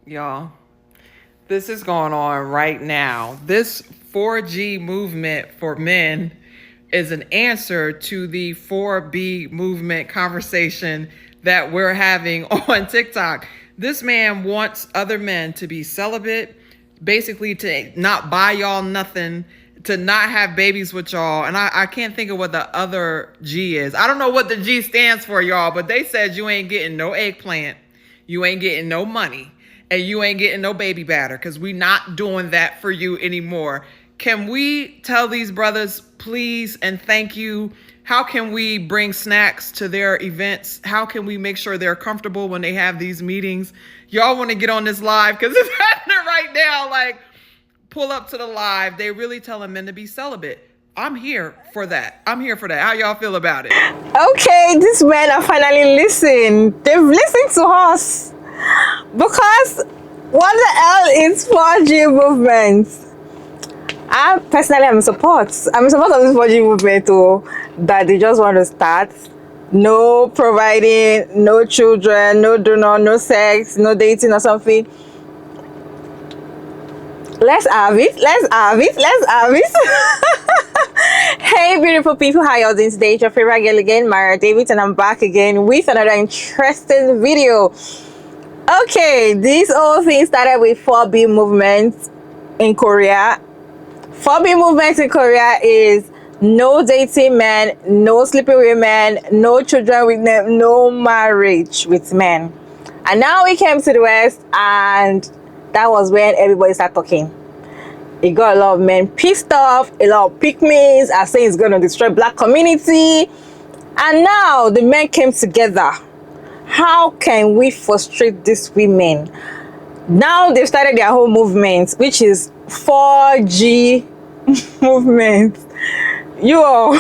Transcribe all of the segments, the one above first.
Y'all, this is going on right now. This 4G movement for men is an answer to the 4B movement conversation that we're having on TikTok. This man wants other men to be celibate, basically to not buy y'all nothing, to not have babies with y'all. And I can't think of what the other G is. I don't know what the G stands for, y'all, but they said you ain't getting no eggplant, you ain't getting no money, and you ain't getting no baby batter because we not doing that for you anymore. Can we tell these brothers, please and thank you? How can we bring snacks to their events? How can we make sure they're comfortable when they have these meetings? Y'all want to get on this live because it's happening right now. Like, pull up to the live. They really telling men to be celibate. I'm here for that. I'm here for that. How y'all feel about it? Okay, these men are finally listening. They've listened to us. Because what the hell is 4G movement? I personally am in support. I'm in support of this 4G movement too. That they just want to start. No providing, no children, no donor, no sex, no dating or something. Let's have it. Let's have it. Let's have it. Hey, beautiful people, how y'all doing today? It's your favorite girl again, Mara David, and I'm back again with another interesting video. Okay, this whole thing started with 4B movement in Korea. 4B movement in Korea is no dating men, no sleeping with men, no children with them, no marriage with men. And now we came to the West, and that was when everybody started talking. It got a lot of men pissed off, a lot of pick-me's are saying it's going to destroy black community. And now the men came together. How can we frustrate these women? Now they've started their whole movement, which is 4G movement. You all.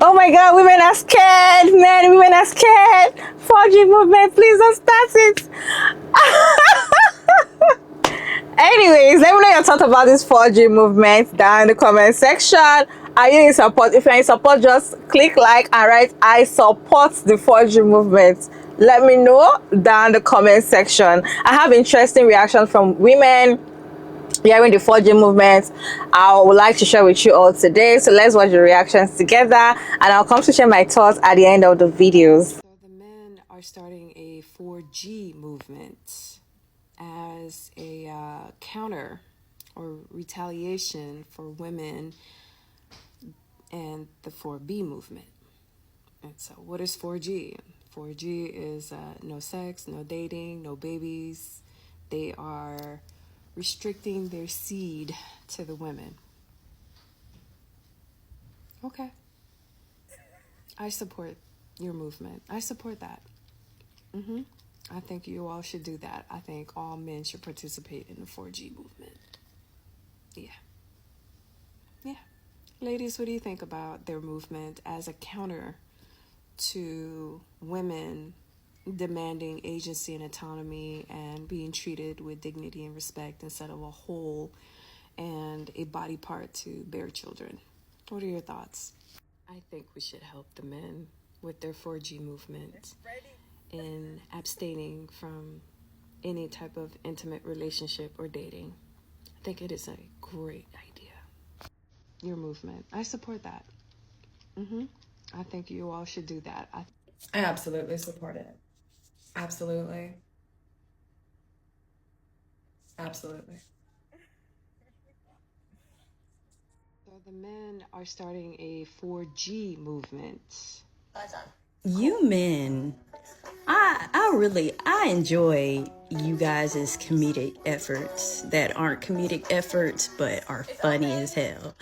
Oh my God, women are scared, men, women are scared. 4G movement, please don't start it. Anyways, let me know your thoughts about this 4G movement down in the comment section. Are you in support? If you're in support, just click like and write I support the 4G movement. Let me know down in the comment section. I have interesting reactions from women hearing the 4G movement. I would like to share with you all today. So let's watch the reactions together, and I'll come to share my thoughts at the end of the videos. So the men are starting a 4G movement as a counter or retaliation for women and the 4B movement. And so what is 4G? 4G is no sex, no dating, no babies. They are restricting their seed to the women. Okay. I support your movement. I support that. I think you all should do that. I think all men should participate in the 4G movement. Yeah. Yeah. Ladies, what do you think about their movement as a counter to women demanding agency and autonomy and being treated with dignity and respect instead of a whole and a body part to bear children? What are your thoughts? I think we should help the men with their 4G movement in abstaining from any type of intimate relationship or dating. I think it is a great idea. Your movement. I support that. I think you all should do that. I absolutely support it. Absolutely. Absolutely. So the men are starting a 4G movement. You men, I enjoy you guys' comedic efforts that aren't comedic efforts but are funny as hell.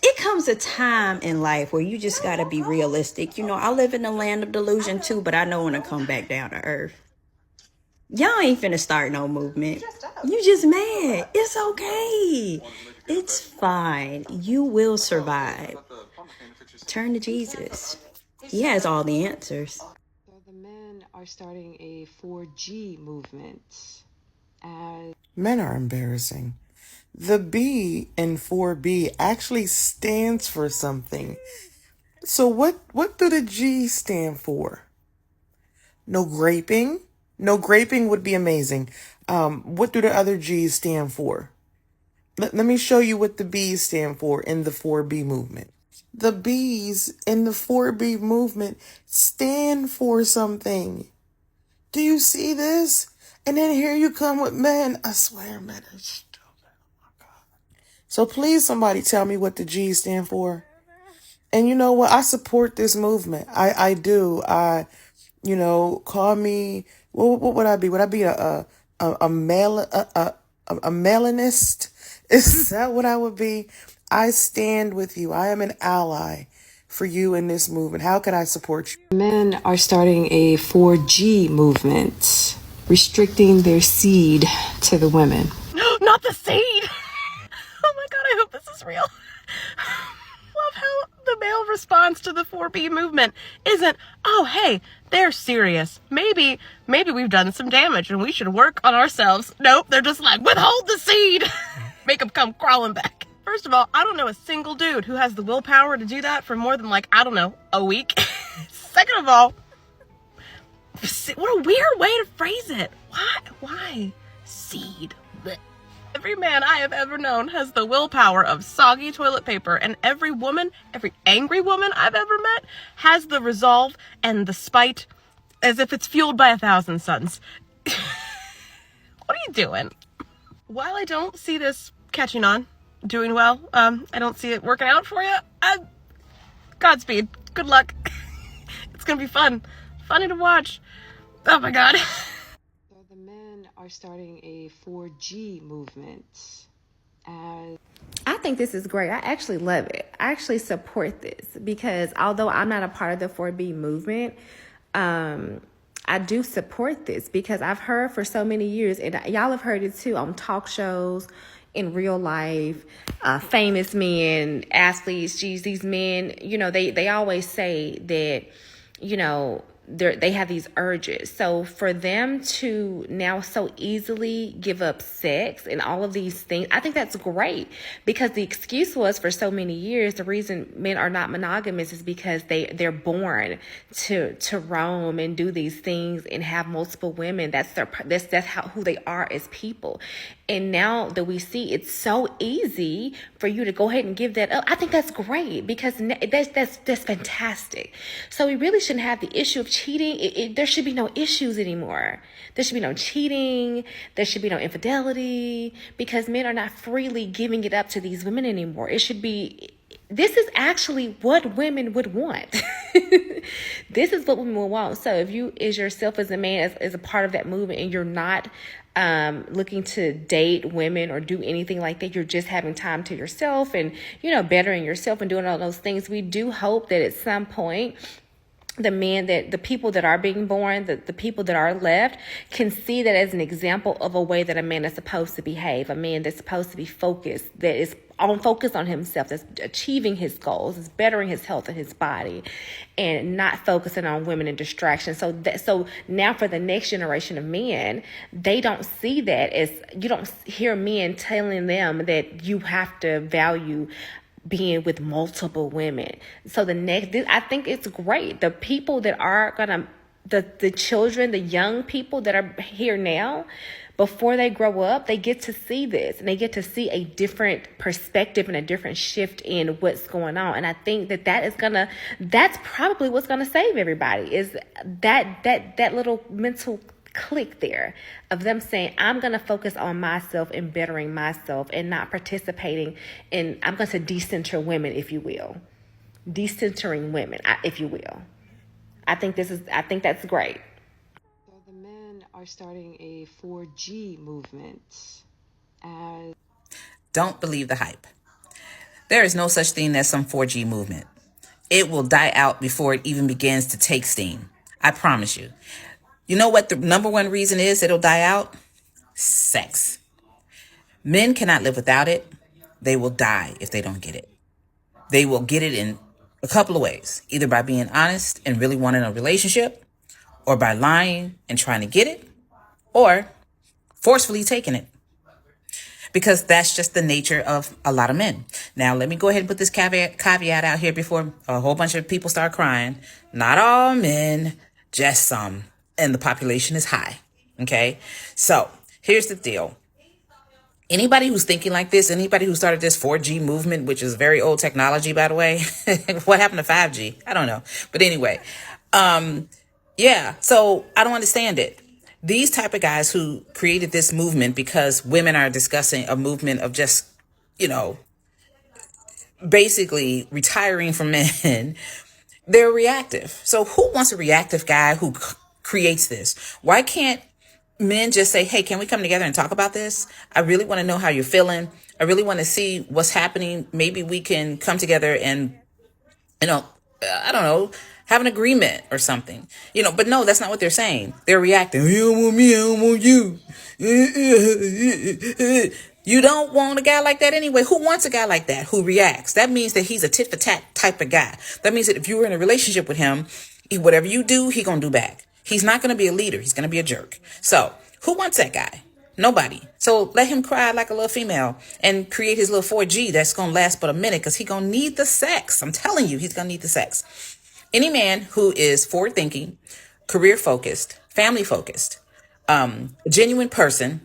It comes a time in life where you just gotta be realistic. You know, I live in the land of delusion too, but I know when to come back down to earth. Y'all ain't finna start no movement. You just mad. It's okay. It's fine. You will survive. Turn to Jesus. He has all the answers. So the men are starting a 4G movement. Men are embarrassing. The B in 4B actually stands for something. So what do the G stand for? No graping? No graping would be amazing. What do the other G's stand for? Let me show you what the B's stand for in the 4B movement. The B's in the 4B movement stand for something. Do you see this? And then here you come with men. I swear, men are stupid. Oh my God. So please, somebody tell me what the G's stand for. And you know what? I support this movement. I do. Call me. What would I be? Would I be a melanist? Is that what I would be? I stand with you. I am an ally for you in this movement. How can I support you? Men are starting a 4G movement, restricting their seed to the women. Not the seed! Oh my God, I hope this is real. Love how the male response to the 4B movement isn't, oh hey, they're serious. Maybe we've done some damage and we should work on ourselves. Nope, they're just like, withhold the seed! Make them come crawling back. First of all, I don't know a single dude who has the willpower to do that for more than a week. Second of all, what a weird way to phrase it. Why? Seed. Blech. Every man I have ever known has the willpower of soggy toilet paper, and every angry woman I've ever met has the resolve and the spite as if it's fueled by 1,000 suns. What are you doing? While I don't see this catching on, doing well, I don't see it working out for you. Godspeed. Good luck. It's gonna be fun. Funny to watch. Oh my God. So the men are starting a 4G movement. I think this is great. I actually love it. I actually support this because although I'm not a part of the 4B movement, I do support this because I've heard for so many years, and y'all have heard it too on talk shows, in real life, famous men, athletes, these men, they always say that, they have these urges. So for them to now so easily give up sex and all of these things, I think that's great because the excuse was for so many years, the reason men are not monogamous is because they're born to roam and do these things and have multiple women. That's who they are as people. And now that we see it's so easy for you to go ahead and give that up, I think that's great because that's fantastic. So we really shouldn't have the issue of cheating. There should be no issues anymore. There should be no cheating. There should be no infidelity because men are not freely giving it up to these women anymore. This is actually what women would want. This is what women would want. So if you is yourself as a man as a part of that movement and you're not looking to date women or do anything like that, you're just having time to yourself and, bettering yourself and doing all those things. We do hope that at some point the people that are being born, the people that are left can see that as an example of a way that a man is supposed to behave, a man that's supposed to be focused, that is focused on himself, that's achieving his goals, is bettering his health and his body, and not focusing on women and distraction. So now for the next generation of men, they don't see that as, you don't hear men telling them that you have to value being with multiple women. So I think it's great. The people that are the children, the young people that are here now, before they grow up, they get to see this and they get to see a different perspective and a different shift in what's going on. And I think that's probably what's gonna save everybody is that little mental click there of them saying, I'm going to focus on myself and bettering myself and not participating in, I'm going to decenter women, if you will. Decentering women, if you will. I think that's great. So the men are starting a 4G movement. Don't believe the hype. There is no such thing as some 4G movement. It will die out before it even begins to take steam. I promise you. You know what the number one reason is it'll die out? Sex. Men cannot live without it. They will die if they don't get it. They will get it in a couple of ways, either by being honest and really wanting a relationship, or by lying and trying to get it, or forcefully taking it. because that's just the nature of a lot of men. Now, let me go ahead and put this caveat out here before a whole bunch of people start crying. Not all men, just some. And the population is high. Okay? So, here's the deal. Anybody who's thinking like this, anybody who started this 4G movement, which is very old technology, by the way, what happened to 5G? I don't know. But anyway, yeah, so I don't understand it. These type of guys who created this movement because women are discussing a movement of just, you know, basically retiring from men, they're reactive. So who wants a reactive guy who creates this? Why can't men just say, hey, can we come together and talk about this? I really want to know how you're feeling. I really want to see what's happening. Maybe we can come together and, you know, I don't know, have an agreement or something, you know, but no, that's not what they're saying. They're reacting. You don't want me, I don't want you. You don't want a guy like that anyway. Who wants a guy like that who reacts? That means that he's a tit for tat type of guy. That means that if you were in a relationship with him, whatever you do, he gonna do back. He's not gonna be a leader. He's gonna be a jerk. So who wants that guy? Nobody. So let him cry like a little female and create his little 4G that's gonna last but a minute, because he's gonna need the sex. I'm telling you, he's gonna need the sex. Any man who is forward thinking, career focused, family focused, a genuine person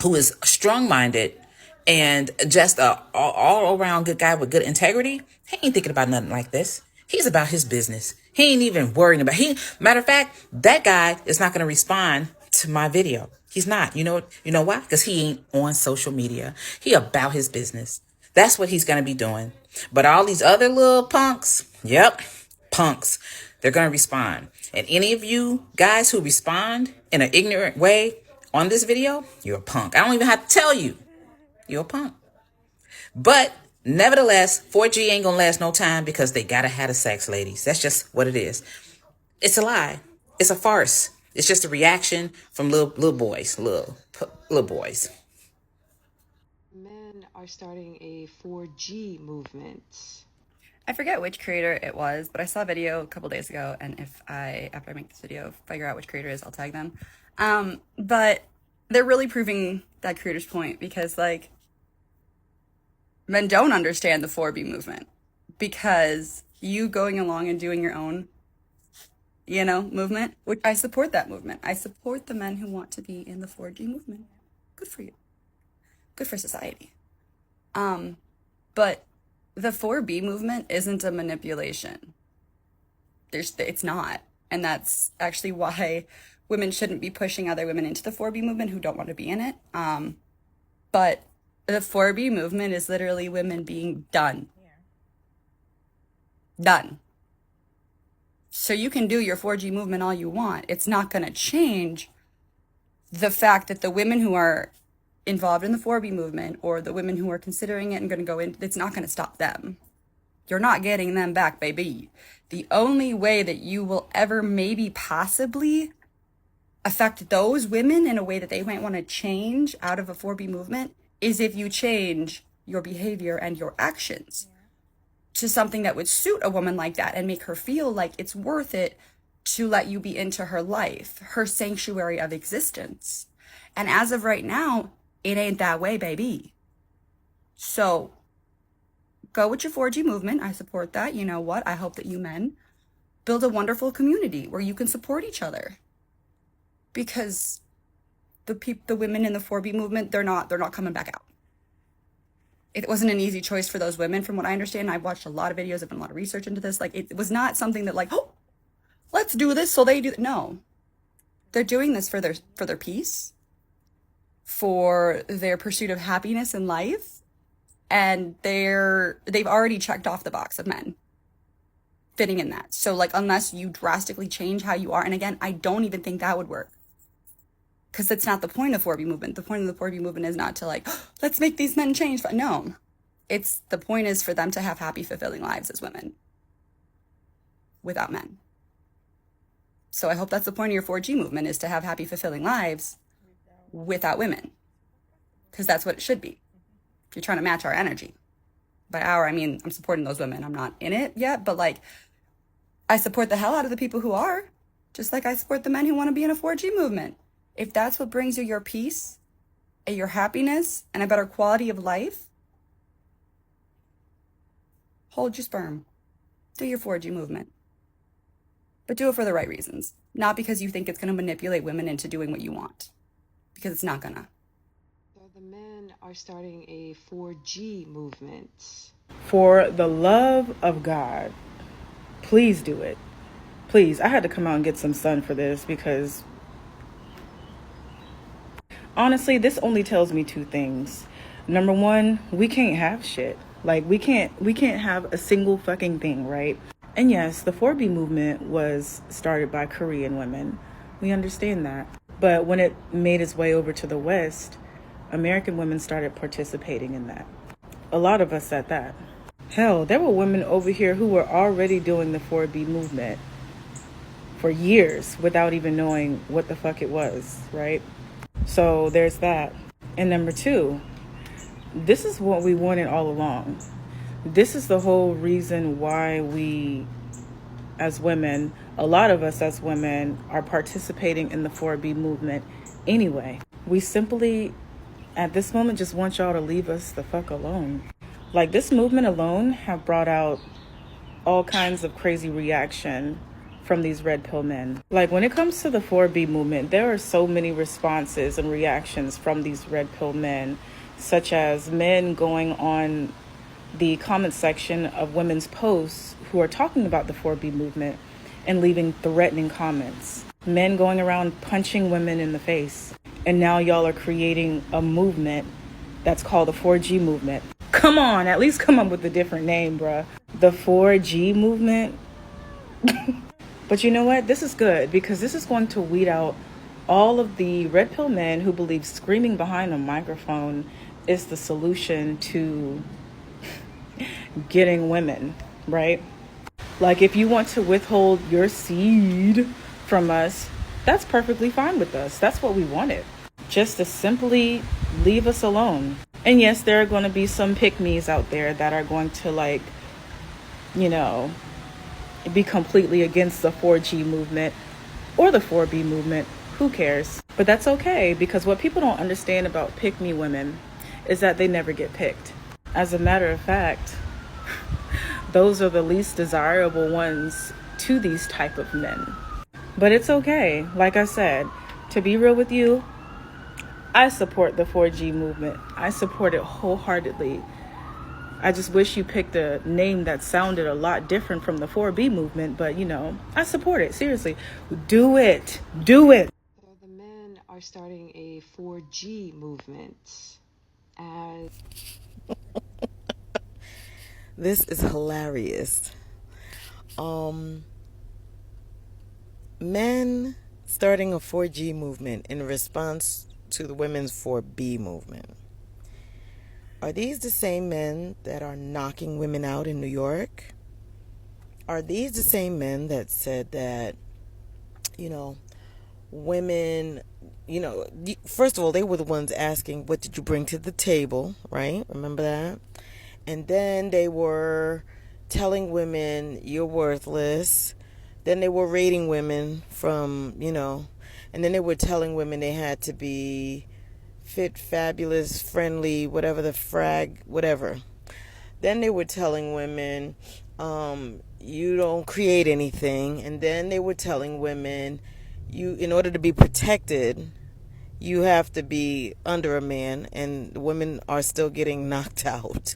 who is strong minded and just a all around good guy with good integrity, he ain't thinking about nothing like this. He's about his business. He ain't even worrying about matter of fact, that guy is not going to respond to my video. He's not. You know why? Because he ain't on social media. He about his business. That's what he's going to be doing. But all these other little punks, yep, punks, they're going to respond. And any of you guys who respond in an ignorant way on this video, you're a punk. I don't even have to tell you. You're a punk. But nevertheless, 4G ain't going to last no time, because they got to have the sex, ladies. That's just what it is. It's a lie. It's a farce. It's just a reaction from little boys, little boys. Men are starting a 4G movement. I forget which creator it was, but I saw a video a couple days ago, and after I make this video, figure out which creator it is, I'll tag them. But they're really proving that creator's point, because like, men don't understand the 4B movement, because you going along and doing your own, movement, which I support that movement. I support the men who want to be in the 4G movement. Good for you. Good for society. But the 4B movement isn't a manipulation. It's not. And that's actually why women shouldn't be pushing other women into the 4B movement who don't want to be in it. But the 4B movement is literally women being done. Done. So you can do your 4G movement all you want. It's not going to change the fact that the women who are involved in the 4B movement, or the women who are considering it and going to go in, it's not going to stop them. You're not getting them back, baby. The only way that you will ever maybe possibly affect those women in a way that they might want to change out of a 4B movement is if you change your behavior and your actions to something that would suit a woman like that and make her feel like it's worth it to let you be into her life, her sanctuary of existence. And as of right now, it ain't that way, baby. So go with your 4G movement. I support that. You know what? I hope that you men build a wonderful community where you can support each other. Because the women in the 4B movement, they're not coming back out. It wasn't an easy choice for those women, from what I understand. I've watched a lot of videos, I've done a lot of research into this. Like, it was not something that like, oh, let's do this so they do. No, they're doing this for their peace, for their pursuit of happiness in life, and they've already checked off the box of men fitting in that. So like, unless you drastically change how you are, and again, I don't even think that would work, because that's not the point of 4B movement. The point of the 4B movement is not to like, oh, let's make these men change. But no, the point is for them to have happy, fulfilling lives as women without men. So I hope that's the point of your 4G movement, is to have happy, fulfilling lives without women, because that's what it should be. If you're trying to match our energy. By our, I mean, I'm supporting those women. I'm not in it yet, but like, I support the hell out of the people who are, just like I support the men who want to be in a 4G movement. If that's what brings you your peace your happiness and a better quality of life, hold your sperm. Do your 4G movement. But do it for the right reasons. Not because you think it's going to manipulate women into doing what you want. Because it's not gonna. So the men are starting a 4G movement. For the love of God, please do it. Please, I had to come out and get some sun for this because honestly, this only tells me two things. Number one, we can't have shit. Like we can't have a single fucking thing, right? And yes, the 4B movement was started by Korean women. We understand that. But when it made its way over to the West, American women started participating in that. A lot of us at that. Hell, there were women over here who were already doing the 4B movement for years without even knowing what the fuck it was, right? So there's that. And number two, this is what we wanted all along. This is the whole reason why we, as women, a lot of us as women, are participating in the 4B movement anyway. We simply, at this moment, just want y'all to leave us the fuck alone. Like, this movement alone have brought out all kinds of crazy reaction from these red pill men. Like, when it comes to the 4B movement, there are so many responses and reactions from these red pill men, such as men going on the comment section of women's posts who are talking about the 4B movement and leaving threatening comments. Men going around punching women in the face. And now y'all are creating a movement that's called the 4G movement. Come on, at least come up with a different name, bruh. The 4G movement. But you know what? This is good because this is going to weed out all of the red pill men who believe screaming behind a microphone is the solution to getting women, right? Like, if you want to withhold your seed from us, that's perfectly fine with us. That's what we wanted. Just to simply leave us alone. And yes, there are going to be some pick-me's out there that are going to, like, you know, be completely against the 4G movement or the 4B movement. Who cares? But that's okay, because what people don't understand about pick-me women is that they never get picked. As a matter of fact, those are the least desirable ones to these type of men. But it's okay. Like I said, to be real with you, I support the 4G movement. I support it wholeheartedly. I just wish you picked a name that sounded a lot different from the 4B movement, but you know, I support it. Seriously. Do it. Do it. So the men are starting a 4G movement as This is hilarious. Men starting a 4G movement in response to the women's 4B movement. Are these the same men that are knocking women out in New York? Are these the same men that said that, you know, women, you know, first of all, they were the ones asking, what did you bring to the table, right? Remember that? And then they were telling women, you're worthless. Then they were rating women from, you know, and then they were telling women they had to be fit, fabulous, friendly, whatever the whatever. Then they were telling women, you don't create anything. And then they were telling women, in order to be protected, you have to be under a man, and women are still getting knocked out.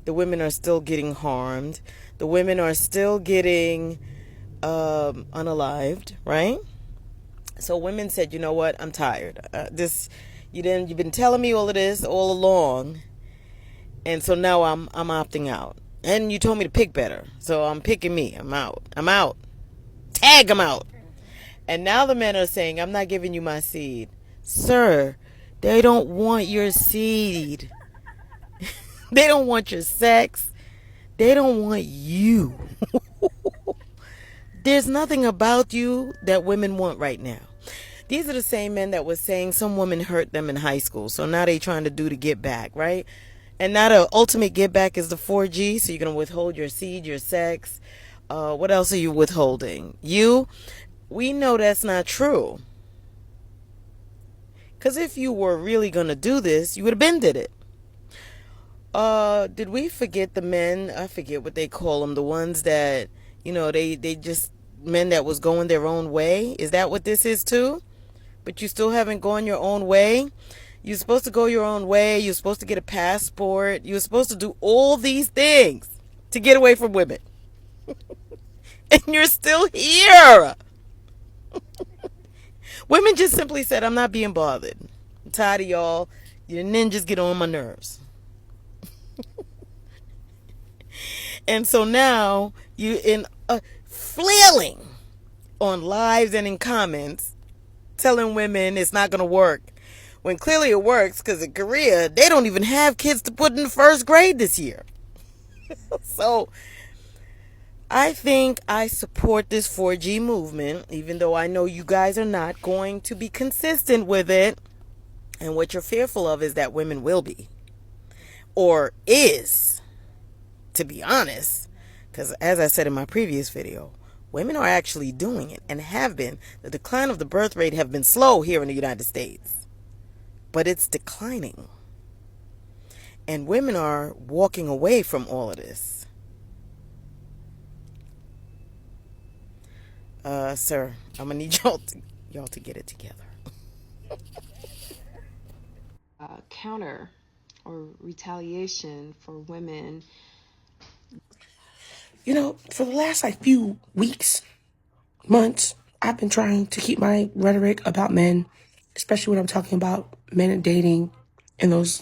The women are still getting harmed. The women are still getting unalived, right? So women said, you know what? I'm tired. You've been telling me all of this all along, and so now I'm opting out. And you told me to pick better, so I'm picking me. I'm out. Tag, I'm out. And now the men are saying, I'm not giving you my seed. Sir, they don't want your seed. They don't want your sex. They don't want you. There's nothing about you that women want right now. These are the same men that was saying some woman hurt them in high school. So now they trying to do the get back, right? And now the ultimate get back is the 4G. So you're going to withhold your seed, your sex. What else are you withholding? We know that's not true. Because if you were really going to do this, you would have been did it. Did we forget the men? I forget what they call them. The ones that, they just, men that was going their own way. Is that what this is too? But you still haven't gone your own way? You're supposed to go your own way. You're supposed to get a passport. You're supposed to do all these things to get away from women. And you're still here. Women just simply said, I'm not being bothered. I'm tired of y'all. Your ninjas get on my nerves. And so now you in flailing on lives and in comments telling women it's not going to work. When clearly it works, because in Korea, they don't even have kids to put in the first grade this year. So I think I support this 4G movement, even though I know you guys are not going to be consistent with it. And what you're fearful of is that women will be. Or is, to be honest. Because as I said in my previous video, women are actually doing it and have been. The decline of the birth rate have been slow here in the United States. But it's declining. And women are walking away from all of this. Sir, I'm gonna need y'all to get it together. Counter or retaliation for women. For the last few weeks, months, I've been trying to keep my rhetoric about men, especially when I'm talking about men and dating in those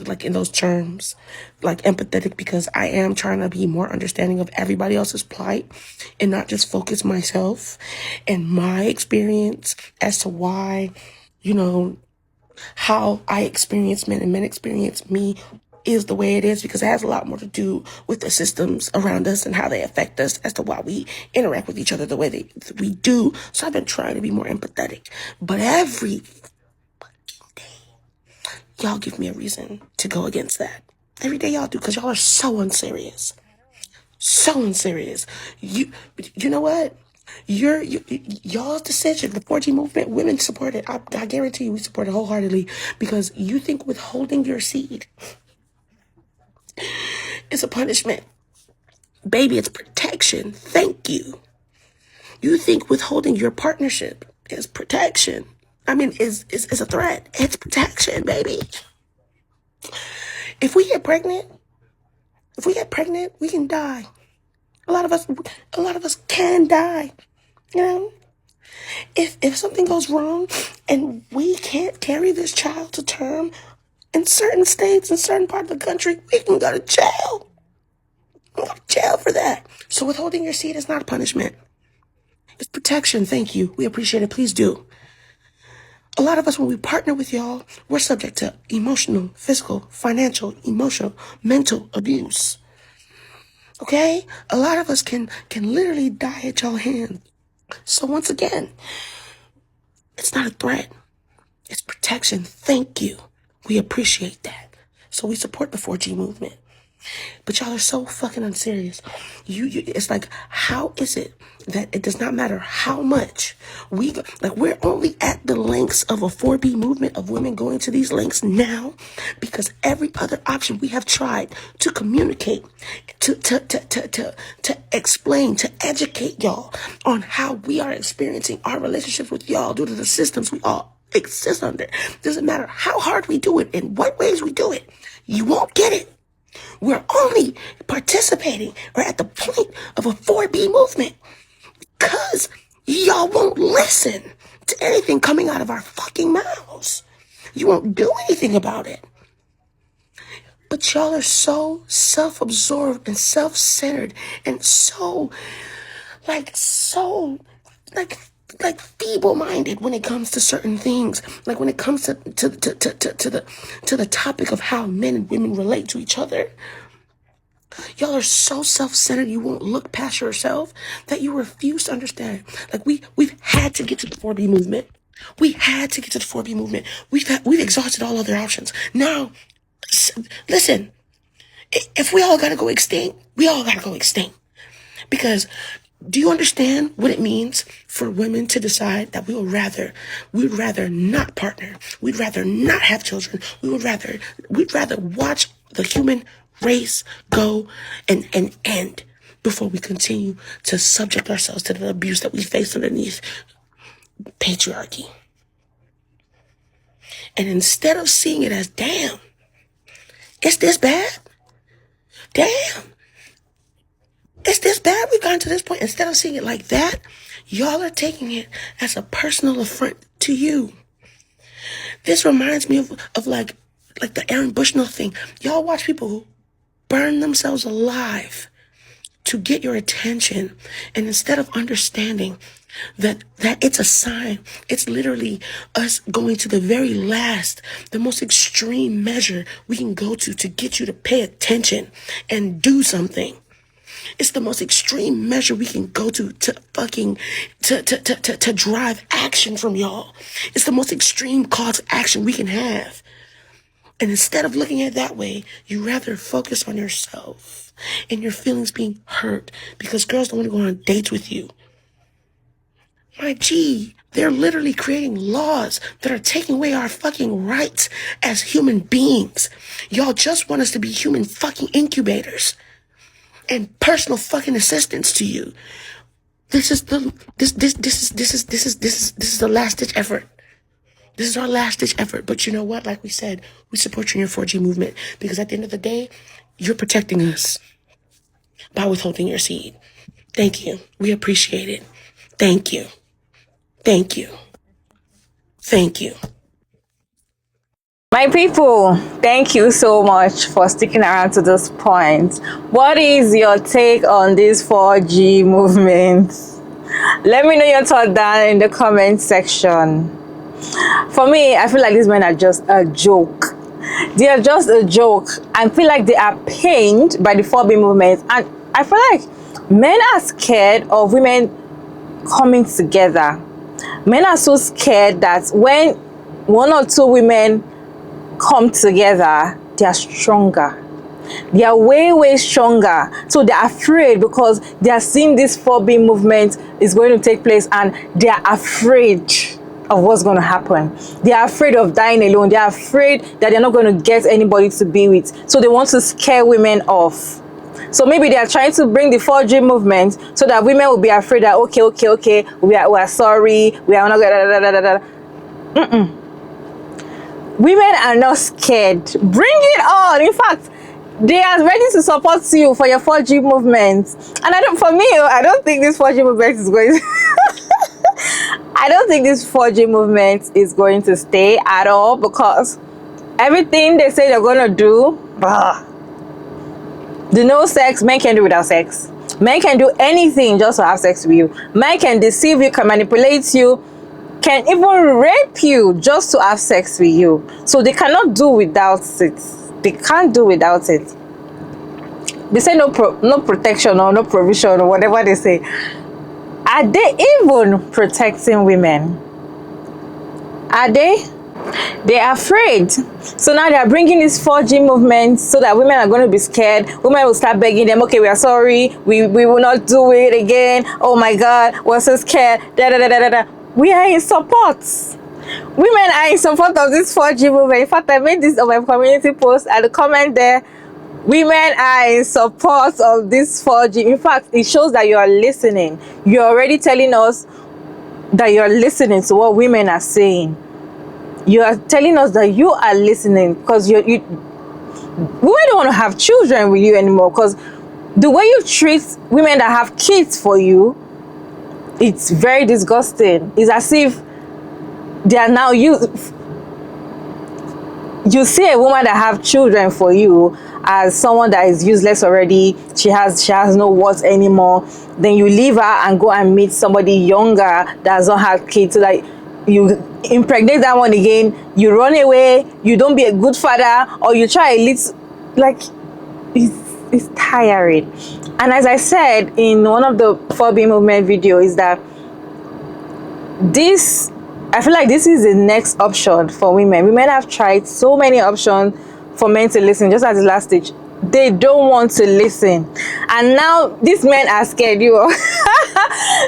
terms, empathetic, because I am trying to be more understanding of everybody else's plight and not just focus myself and my experience as to why, how I experience men and men experience me is the way it is, because it has a lot more to do with the systems around us and how they affect us as to why we interact with each other the way that we do. So I've been trying to be more empathetic. But every fucking day, y'all give me a reason to go against that. Every day y'all do, because y'all are so unserious. So unserious. You know what? Y'all's decision, the 4G movement, women support it. I guarantee you we support it wholeheartedly, because you think withholding your seed is a punishment. Baby, it's protection. Thank you. You think withholding your partnership is protection. Is a threat. It's protection, baby. If we get pregnant, we can die. A lot of us can die. If something goes wrong and we can't carry this child to term in certain states, in certain parts of the country, we can go to jail. We can go to jail for that. So withholding your seed is not a punishment. It's protection. Thank you. We appreciate it. Please do. A lot of us, when we partner with y'all, we're subject to emotional, physical, financial, emotional, mental abuse. Okay? A lot of us can literally die at y'all hands. So once again, it's not a threat. It's protection. Thank you. We appreciate that. So we support the 4G movement. But y'all are so fucking unserious. It's like, how is it that it does not matter how much we're only at the lengths of a 4B movement of women going to these lengths now because every other option we have tried to communicate, to explain, to educate y'all on how we are experiencing our relationships with y'all due to the systems we all exist under. Doesn't matter how hard we do it, in what ways we do it, you won't get it. We're only participating or at the point of a 4B movement because y'all won't listen to anything coming out of our fucking mouths. You won't do anything about it. But y'all are so self-absorbed and self-centered and so feeble-minded when it comes to certain things. Like when it comes to the topic of how men and women relate to each other. Y'all are so self-centered you won't look past yourself that you refuse to understand. Like we've had to get to the 4B movement. We had to get to the 4B movement. We've exhausted all other options. Now, listen, if we all gotta go extinct, we all gotta go extinct. Because do you understand what it means for women to decide that we'd rather not partner. We'd rather not have children. We'd rather watch the human race go and end before we continue to subject ourselves to the abuse that we face underneath patriarchy. And instead of seeing it as, damn, it's this bad? Damn, it's this bad? We've gotten to this point. Instead of seeing it like that, y'all are taking it as a personal affront to you. This reminds me of like the Aaron Bushnell thing. Y'all watch people who burn themselves alive to get your attention. And instead of understanding that it's a sign, it's literally us going to the very last, the most extreme measure we can go to get you to pay attention and do something. It's the most extreme measure we can go to drive action from y'all. It's the most extreme call to action we can have. And instead of looking at it that way, you rather focus on yourself and your feelings being hurt because girls don't want to go on dates with you. My G, they're literally creating laws that are taking away our fucking rights as human beings. Y'all just want us to be human fucking incubators and personal fucking assistants to you. This is the last ditch effort. This is our last ditch effort. But you know what? Like we said, we support you in your 4G movement because at the end of the day, you're protecting us by withholding your seed. Thank you. We appreciate it. Thank you. Thank you. Thank you. My people, thank you so much for sticking around to this point. What is your take on this 4G movement? Let me know your thoughts down in the comment section. For me, I feel like these men are just a joke. They are just a joke. I feel like they are pained by the 4B movement. And I feel like men are scared of women coming together. Men are so scared that when one or two women come together, they are stronger. They are way stronger. So they are afraid because they are seeing this 4B movement is going to take place and they are afraid of what's going to happen. They are afraid of dying alone. They are afraid that they're not going to get anybody to be with. So they want to scare women off. So maybe they are trying to bring the 4G movement so that women will be afraid that okay, we are sorry, we are not gonna. Women are not scared. Bring it on. In fact, they are ready to support you for your 4G movement. And I don't think this 4G movement is going to I don't think this 4G movement is going to stay at all because everything they say they're gonna do, the no sex, men can do without sex. Men can do anything just to have sex with you. Men can deceive you, can manipulate you, can even rape you just to have sex with you. So they cannot do without it. They can't do without it. They say no protection or no provision or whatever they say. Are they even protecting women? Are they? They are afraid. So now they are bringing this 4G movement so that women are going to be scared. Women will start begging them, okay, we are sorry, we will not do it again. Oh my God, we're so scared. We are in support. Women are in support of this 4G movement. In fact, I made this on my community post and the comment there. Women are in support of this 4G. In fact, it shows that you are listening. You're already telling us that you're listening to what women are saying. You are telling us that you are listening because women don't want to have children with you anymore because the way you treat women that have kids for you, it's very disgusting. It's as if they are now you see a woman that have children for you as someone that is useless already. She has no worth anymore. Then you leave her and go and meet somebody younger that does not have kids. So like you impregnate that one again, you run away, you don't be a good father, or you try a little, like it's tiring. And as I said in one of the 4B movement videos, is that I feel like this is the next option for women. Women have tried so many options for men to listen, just at the last stage. They don't want to listen. And now these men are scared.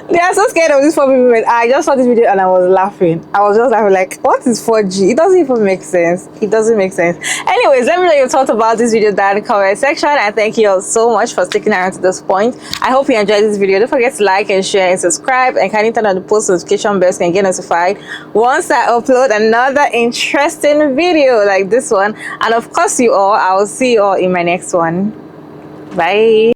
They are so scared of this 4B movement. I just saw this video and I was laughing. I was just laughing like, what is 4G? It doesn't even make sense. It doesn't make sense. Anyways, let me know your thoughts about this video down in the comment section. And thank you all so much for sticking around to this point. I hope you enjoyed this video. Don't forget to like and share and subscribe, and kindly turn on the post notification bell so you can get notified once I upload another interesting video like this one. And of course, I will see you all in my next one. Bye.